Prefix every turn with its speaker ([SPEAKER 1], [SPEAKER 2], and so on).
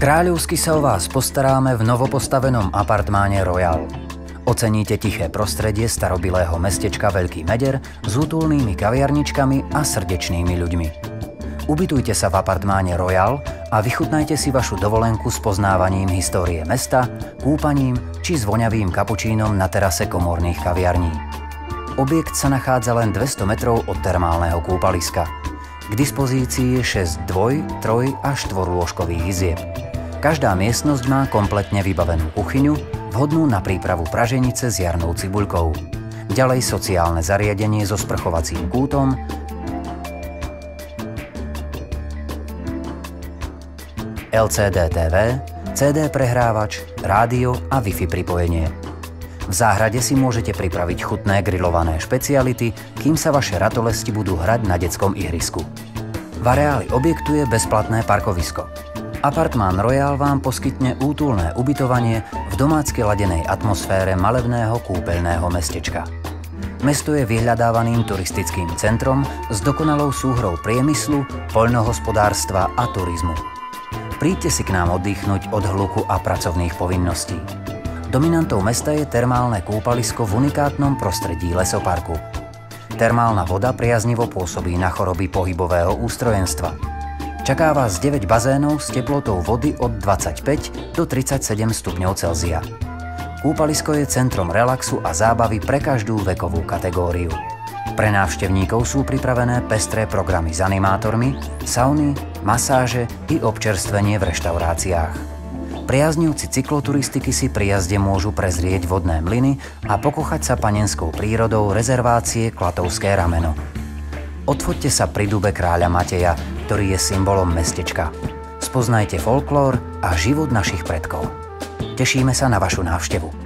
[SPEAKER 1] Kráľovsky sa o vás postaráme v novopostavenom apartmáne Royal. Oceníte tiché prostredie starobilého mestečka Veľký Meder s útulnými kaviarničkami a srdečnými ľuďmi. Ubytujte sa v apartmáne Royal a vychutnajte si vašu dovolenku s poznávaním histórie mesta, kúpaním či s voňavým kapučínom na terase komórnych kaviarní. Objekt sa nachádza len 200 metrov od termálneho kúpaliska. K dispozícii je 6 dvoj-, troj- a štvorlôžkových izieb. Každá miestnosť má kompletne vybavenú kuchyňu, vhodnú na prípravu praženice s jarnou cibuľkou. Ďalej sociálne zariadenie so sprchovacím kútom, LCD TV, CD prehrávač, rádio a Wi-Fi pripojenie. V záhrade si môžete pripraviť chutné grillované špeciality, kým sa vaše ratolesti budú hrať na detskom ihrisku. V areáli objektu je bezplatné parkovisko. Apartmán Royal vám poskytne útulné ubytovanie v domácky ladenej atmosfére malebného kúpeľného mestečka. Mesto je vyhľadávaným turistickým centrom s dokonalou súhrou priemyslu, poľnohospodárstva a turizmu. Príďte si k nám oddychnúť od hluku a pracovných povinností. Dominantou mesta je termálne kúpalisko v unikátnom prostredí lesoparku. Termálna voda priaznivo pôsobí na choroby pohybového ústrojenstva. Čaká vás 9 bazénov s teplotou vody od 25 do 37 stupňov Celzia. Kúpalisko je centrom relaxu a zábavy pre každú vekovú kategóriu. Pre návštevníkov sú pripravené pestré programy s animátormi, sauny, masáže i občerstvenie v reštauráciách. Priaznivci cykloturistiky si pri jazde môžu prezrieť vodné mlyny a pokochať sa panenskou prírodou rezervácie Klatovské rameno. Odfoďte sa pri dube kráľa Mateja, ktorý je symbolom mestečka. Spoznajte folklór a život našich predkov. Tešíme sa na vašu návštevu.